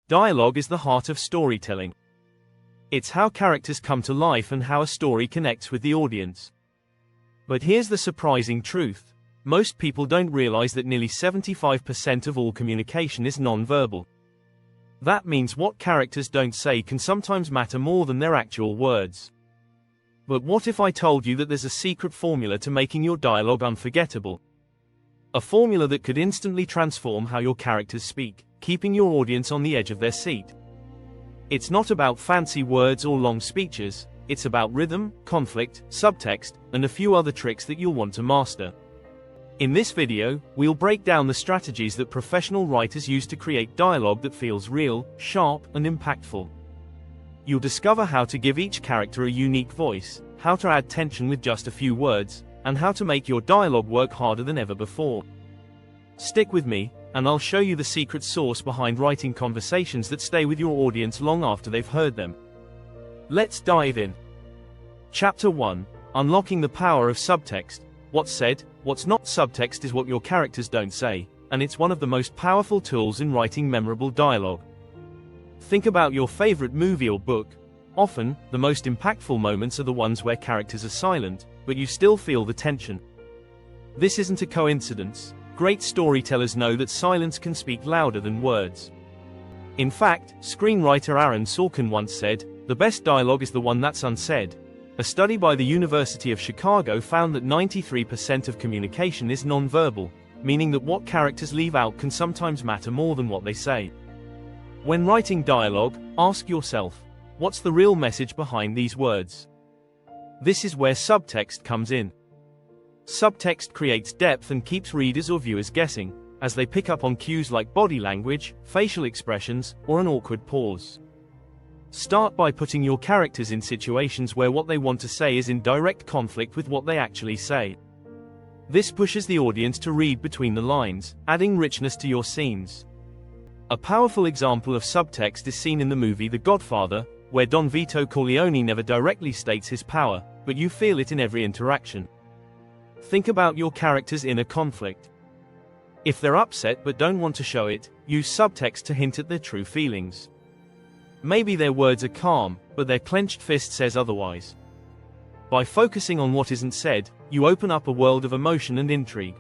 Dialogue is the heart of storytelling. It's how characters come to life and how a story connects with the audience. But here's the surprising truth. Most people don't realize that nearly 75% of all communication is non-verbal. That means what characters don't say can sometimes matter more than their actual words. But what if I told you that there's a secret formula to making your dialogue unforgettable? A formula that could instantly transform how your characters speak, keeping your audience on the edge of their seat. It's not about fancy words or long speeches, it's about rhythm, conflict, subtext, and a few other tricks that you'll want to master. In this video, we'll break down the strategies that professional writers use to create dialogue that feels real, sharp, and impactful. You'll discover how to give each character a unique voice, how to add tension with just a few words, and how to make your dialogue work harder than ever before. Stick with me, and I'll show you the secret sauce behind writing conversations that stay with your audience long after they've heard them. Let's dive in. Chapter 1: Unlocking the Power of Subtext. What's said, what's not. Subtext is what your characters don't say, and it's one of the most powerful tools in writing memorable dialogue. Think about your favorite movie or book. Often, the most impactful moments are the ones where characters are silent, but you still feel the tension. This isn't a coincidence. Great storytellers know that silence can speak louder than words. In fact, screenwriter Aaron Sorkin once said, "The best dialogue is the one that's unsaid." A study by the University of Chicago found that 93% of communication is nonverbal, meaning that what characters leave out can sometimes matter more than what they say. When writing dialogue, ask yourself, what's the real message behind these words? This is where subtext comes in. Subtext creates depth and keeps readers or viewers guessing, as they pick up on cues like body language, facial expressions, or an awkward pause. Start by putting your characters in situations where what they want to say is in direct conflict with what they actually say. This pushes the audience to read between the lines, adding richness to your scenes. A powerful example of subtext is seen in the movie The Godfather, where Don Vito Corleone never directly states his power, but you feel it in every interaction. Think about your character's inner conflict. If they're upset but don't want to show it, use subtext to hint at their true feelings. Maybe their words are calm, but their clenched fist says otherwise. By focusing on what isn't said, you open up a world of emotion and intrigue.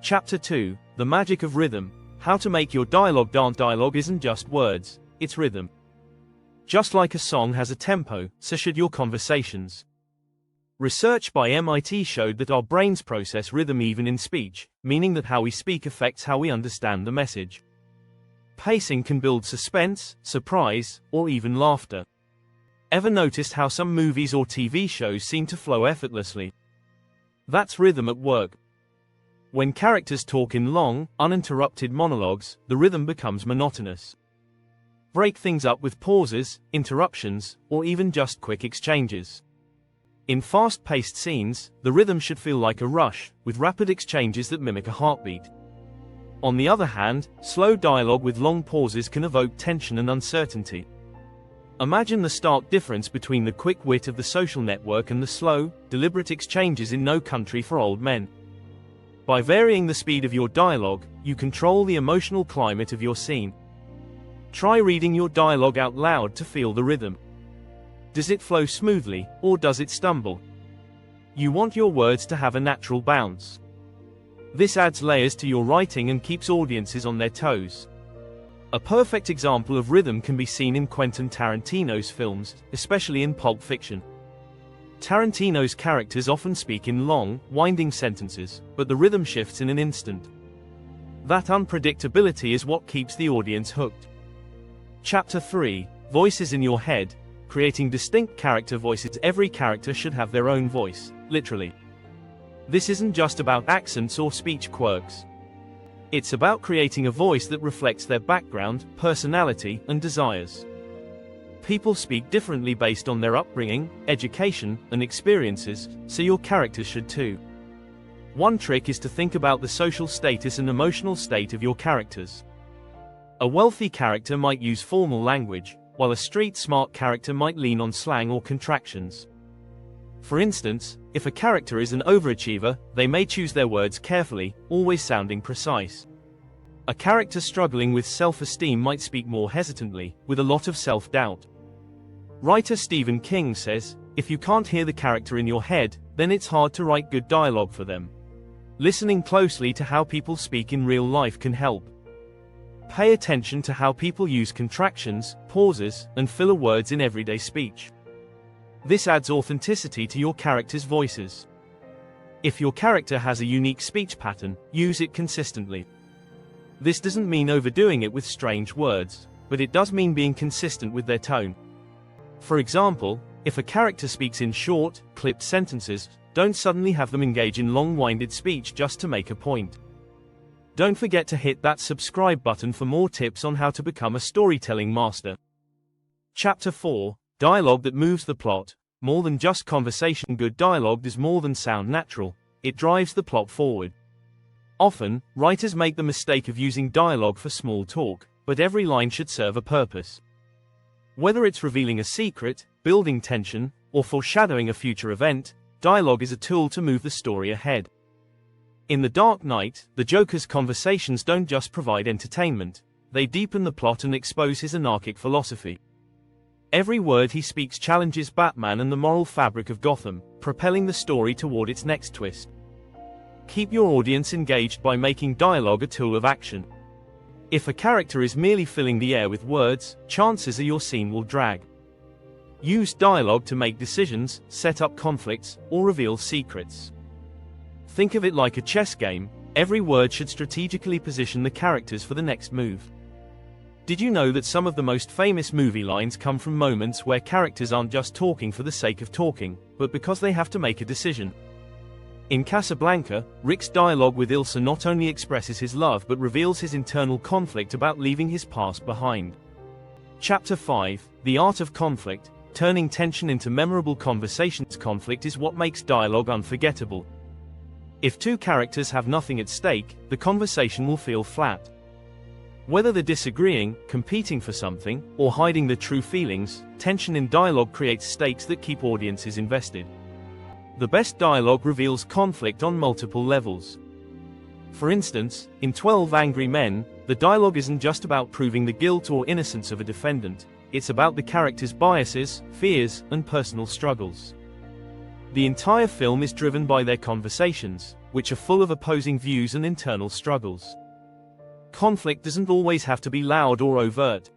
Chapter 2: The Magic of Rhythm. How to make your dialogue dance. Dialogue isn't just words, it's rhythm. Just like a song has a tempo, so should your conversations. Research by MIT showed that our brains process rhythm even in speech, meaning that how we speak affects how we understand the message. Pacing can build suspense, surprise, or even laughter. Ever noticed how some movies or TV shows seem to flow effortlessly? That's rhythm at work. When characters talk in long, uninterrupted monologues, the rhythm becomes monotonous. Break things up with pauses, interruptions, or even just quick exchanges. In fast-paced scenes, the rhythm should feel like a rush, with rapid exchanges that mimic a heartbeat. On the other hand, slow dialogue with long pauses can evoke tension and uncertainty. Imagine the stark difference between the quick wit of The Social Network and the slow, deliberate exchanges in No Country for Old Men. By varying the speed of your dialogue, you control the emotional climate of your scene. Try reading your dialogue out loud to feel the rhythm. Does it flow smoothly, or does it stumble? You want your words to have a natural bounce. This adds layers to your writing and keeps audiences on their toes. A perfect example of rhythm can be seen in Quentin Tarantino's films, especially in Pulp Fiction. Tarantino's characters often speak in long, winding sentences, but the rhythm shifts in an instant. That unpredictability is what keeps the audience hooked. Chapter 3: Voices in your head. Creating distinct character voices. Every character should have their own voice, literally. This isn't just about accents or speech quirks. It's about creating a voice that reflects their background, personality, and desires. People speak differently based on their upbringing, education, and experiences, so your characters should too. One trick is to think about the social status and emotional state of your characters. A wealthy character might use formal language, while a street-smart character might lean on slang or contractions. For instance, if a character is an overachiever, they may choose their words carefully, always sounding precise. A character struggling with self-esteem might speak more hesitantly, with a lot of self-doubt. Writer Stephen King says, "If you can't hear the character in your head, then it's hard to write good dialogue for them." Listening closely to how people speak in real life can help. Pay attention to how people use contractions, pauses, and filler words in everyday speech. This adds authenticity to your character's voices. If your character has a unique speech pattern, use it consistently. This doesn't mean overdoing it with strange words, but it does mean being consistent with their tone. For example, if a character speaks in short, clipped sentences, don't suddenly have them engage in long-winded speech just to make a point. Don't forget to hit that subscribe button for more tips on how to become a storytelling master. Chapter 4: Dialogue that moves the plot. More than just conversation, good dialogue does more than sound natural. It drives the plot forward. Often, writers make the mistake of using dialogue for small talk, but every line should serve a purpose. Whether it's revealing a secret, building tension, or foreshadowing a future event, dialogue is a tool to move the story ahead. In The Dark Knight, the Joker's conversations don't just provide entertainment, they deepen the plot and expose his anarchic philosophy. Every word he speaks challenges Batman and the moral fabric of Gotham, propelling the story toward its next twist. Keep your audience engaged by making dialogue a tool of action. If a character is merely filling the air with words, chances are your scene will drag. Use dialogue to make decisions, set up conflicts, or reveal secrets. Think of it like a chess game. Every word should strategically position the characters for the next move. Did you know that some of the most famous movie lines come from moments where characters aren't just talking for the sake of talking, but because they have to make a decision? In Casablanca, Rick's dialogue with Ilsa not only expresses his love but reveals his internal conflict about leaving his past behind. Chapter 5: The Art of Conflict. Turning tension into memorable conversations. Conflict is what makes dialogue unforgettable. If two characters have nothing at stake, the conversation will feel flat. Whether they're disagreeing, competing for something, or hiding their true feelings, tension in dialogue creates stakes that keep audiences invested. The best dialogue reveals conflict on multiple levels. For instance, in 12 Angry Men, the dialogue isn't just about proving the guilt or innocence of a defendant, it's about the character's biases, fears, and personal struggles. The entire film is driven by their conversations, which are full of opposing views and internal struggles. Conflict doesn't always have to be loud or overt.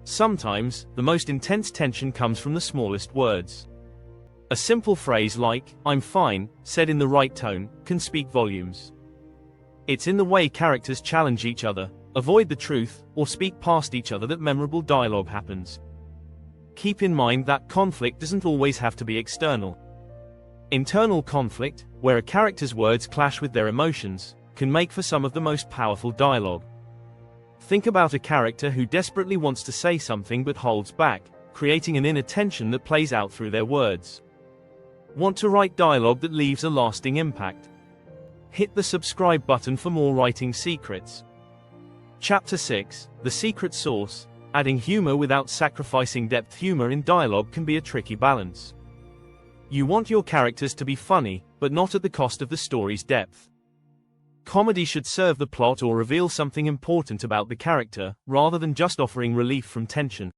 Sometimes, the most intense tension comes from the smallest words. A simple phrase like, "I'm fine," said in the right tone, can speak volumes. It's in the way characters challenge each other, avoid the truth, or speak past each other that memorable dialogue happens. Keep in mind that conflict doesn't always have to be external. Internal conflict, where a character's words clash with their emotions, can make for some of the most powerful dialogue. Think about a character who desperately wants to say something but holds back, creating an inner tension that plays out through their words. Want to write dialogue that leaves a lasting impact? Hit the subscribe button for more writing secrets. Chapter 6: The Secret Sauce. Adding humor without sacrificing depth. Humor in dialogue can be a tricky balance. You want your characters to be funny, but not at the cost of the story's depth. Comedy should serve the plot or reveal something important about the character, rather than just offering relief from tension.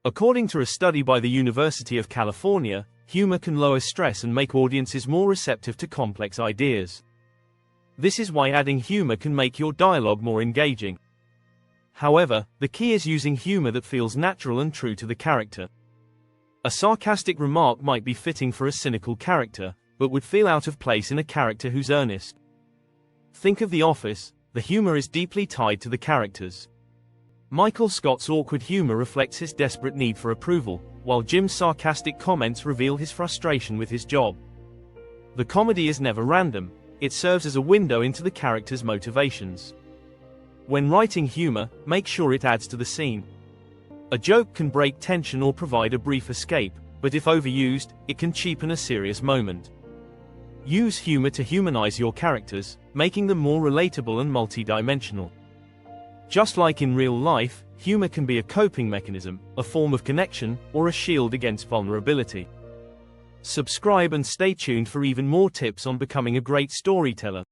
According to a study by the University of California, humor can lower stress and make audiences more receptive to complex ideas. This is why adding humor can make your dialogue more engaging. However, the key is using humor that feels natural and true to the character. A sarcastic remark might be fitting for a cynical character, but would feel out of place in a character who's earnest. Think of The Office. The humor is deeply tied to the characters. Michael Scott's awkward humor reflects his desperate need for approval, while Jim's sarcastic comments reveal his frustration with his job. The comedy is never random, it serves as a window into the character's motivations. When writing humor, make sure it adds to the scene. A joke can break tension or provide a brief escape, but if overused, it can cheapen a serious moment. Use humor to humanize your characters, making them more relatable and multi-dimensional. Just like in real life, humor can be a coping mechanism, a form of connection, or a shield against vulnerability. Subscribe and stay tuned for even more tips on becoming a great storyteller.